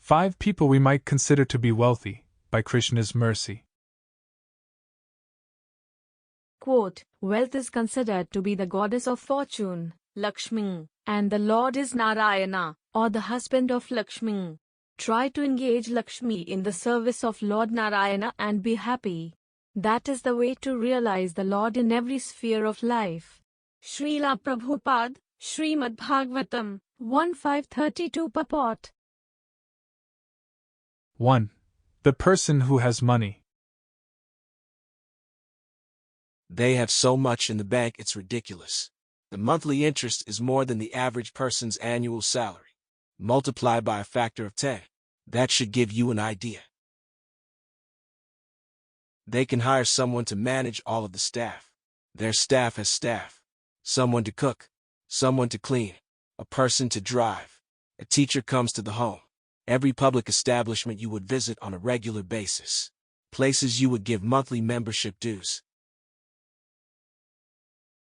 5 people we might consider to be wealthy, by Krishna's mercy. Quote, wealth is considered to be the goddess of fortune, Lakshmi, and the Lord is Narayana, or the husband of Lakshmi. Try to engage Lakshmi in the service of Lord Narayana and be happy. That is the way to realize the Lord in every sphere of life. Shrila Prabhupada, Shrimad Bhagavatam, 1.532 Purport. 1. The person who has money. They have so much in the bank it's ridiculous. The monthly interest is more than the average person's annual salary. Multiply by a factor of 10. That should give you an idea. They can hire someone to manage all of the staff. Their staff has staff. Someone to cook, someone to clean, a person to drive. A teacher comes to the home. Every public establishment you would visit on a regular basis. Places you would give monthly membership dues.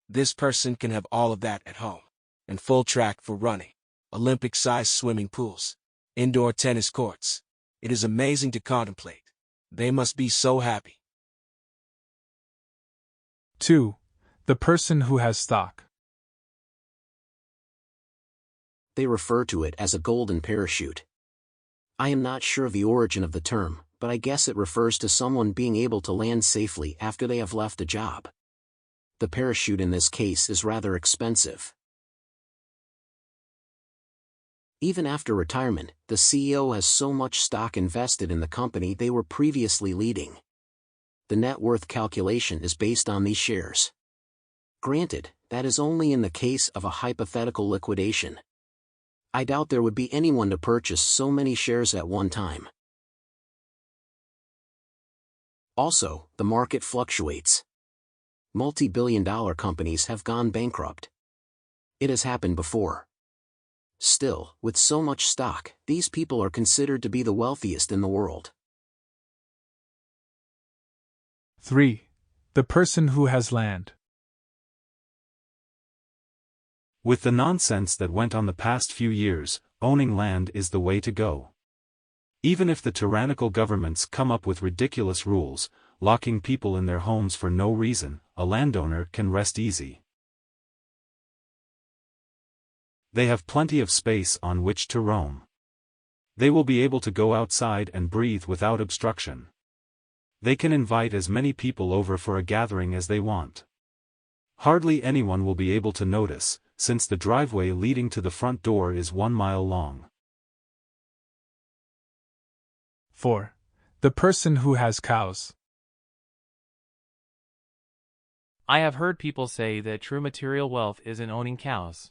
This person can have all of that at home. And full track for running. Olympic-sized swimming pools. Indoor tennis courts. It is amazing to contemplate. They must be so happy. 2. The person who has stock. They refer to it as a golden parachute. I am not sure of the origin of the term, but I guess it refers to someone being able to land safely after they have left a job. The parachute in this case is rather expensive. Even after retirement, the CEO has so much stock invested in the company they were previously leading. The net worth calculation is based on these shares. Granted, that is only in the case of a hypothetical liquidation. I doubt there would be anyone to purchase so many shares at one time. Also, the market fluctuates. Multi-billion-dollar companies have gone bankrupt. It has happened before. Still, with so much stock, these people are considered to be the wealthiest in the world. 3. The person who has land. With the nonsense that went on the past few years, owning land is the way to go. Even if the tyrannical governments come up with ridiculous rules, locking people in their homes for no reason, a landowner can rest easy. They have plenty of space on which to roam. They will be able to go outside and breathe without obstruction. They can invite as many people over for a gathering as they want. Hardly anyone will be able to notice, since the driveway leading to the front door is 1 mile long. 4. The person who has cows. I have heard people say that true material wealth is in owning cows.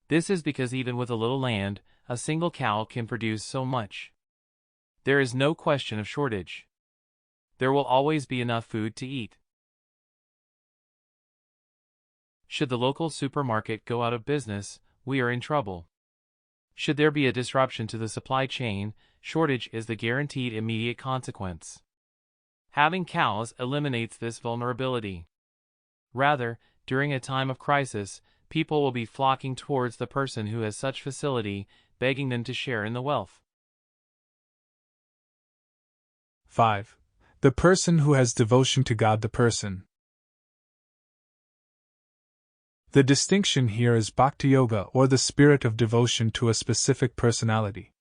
This is because even with a little land, a single cow can produce so much. There is no question of shortage. There will always be enough food to eat. Should the local supermarket go out of business, we are in trouble. Should there be a disruption to the supply chain, shortage is the guaranteed immediate consequence. Having cows eliminates this vulnerability. Rather, during a time of crisis, people will be flocking towards the person who has such facility, begging them to share in the wealth. 5. The person who has devotion to God. The person. The distinction here is Bhakti Yoga, or the spirit of devotion to a specific personality.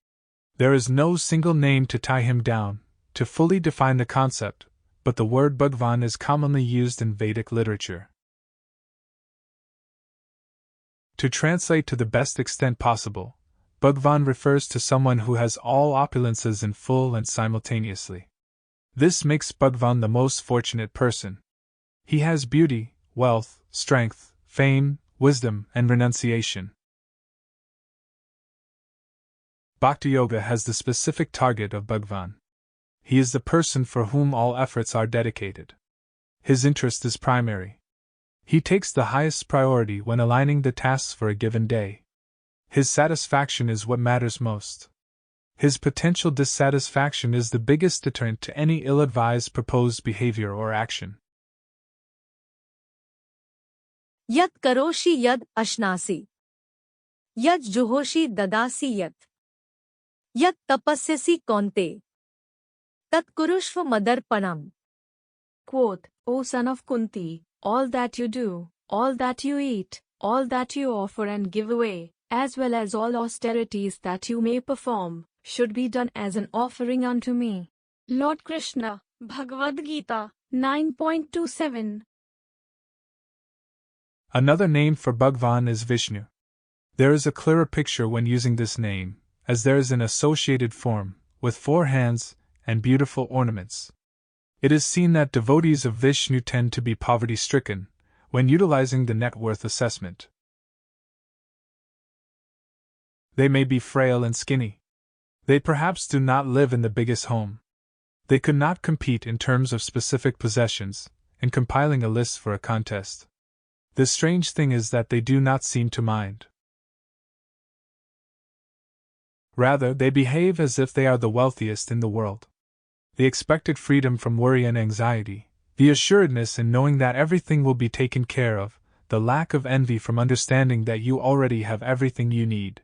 There is no single name to tie him down, to fully define the concept, but the word Bhagwan is commonly used in Vedic literature. To translate to the best extent possible, Bhagwan refers to someone who has all opulences in full and simultaneously. This makes Bhagwan the most fortunate person. He has beauty, wealth, strength, fame, wisdom, and renunciation. Bhakti Yoga has the specific target of Bhagwan. He is the person for whom all efforts are dedicated. His interest is primary. He takes the highest priority when aligning the tasks for a given day. His satisfaction is what matters most. His potential dissatisfaction is the biggest deterrent to any ill-advised proposed behavior or action. Yat karoshi yad ashnasi. Yat juhoshi dadasi yat. Yat tapasyasi kaunte. Tat kurushva madarpanam. Quote, O son of Kunti, all that you do, all that you eat, all that you offer and give away, as well as all austerities that you may perform, should be done as an offering unto me. Lord Krishna, Bhagavad-gita, 9.27. Another name for Bhagwan is Vishnu. There is a clearer picture when using this name, as there is an associated form, with 4 hands, and beautiful ornaments. It is seen that devotees of Vishnu tend to be poverty-stricken, when utilizing the net worth assessment. They may be frail and skinny. They perhaps do not live in the biggest home. They could not compete in terms of specific possessions, in compiling a list for a contest. The strange thing is that they do not seem to mind. Rather, they behave as if they are the wealthiest in the world. The expected freedom from worry and anxiety, the assuredness in knowing that everything will be taken care of, the lack of envy from understanding that you already have everything you need.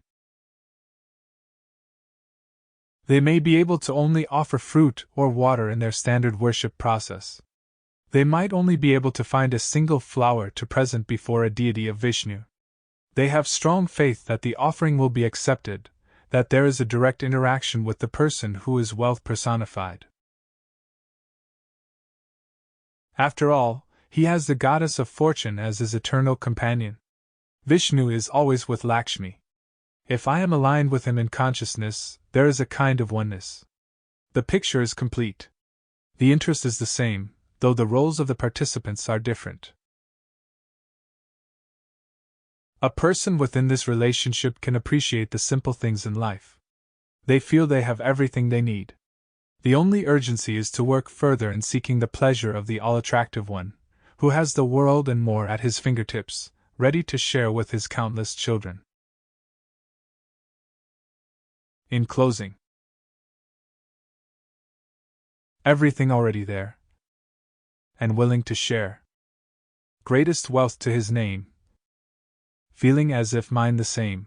They may be able to only offer fruit or water in their standard worship process. They might only be able to find a single flower to present before a deity of Vishnu. They have strong faith that the offering will be accepted, that there is a direct interaction with the person who is wealth personified. After all, he has the goddess of fortune as his eternal companion. Vishnu is always with Lakshmi. If I am aligned with him in consciousness, there is a kind of oneness. The picture is complete. The interest is the same, though the roles of the participants are different. A person within this relationship can appreciate the simple things in life. They feel they have everything they need. The only urgency is to work further in seeking the pleasure of the all-attractive one, who has the world and more at his fingertips, ready to share with his countless children. In closing, everything already there, and willing to share. Greatest wealth to his name, feeling as if mine the same.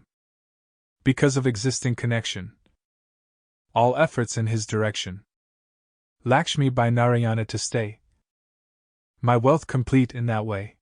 Because of existing connection, all efforts in his direction. Lakshmi by Narayana to stay. My wealth complete in that way.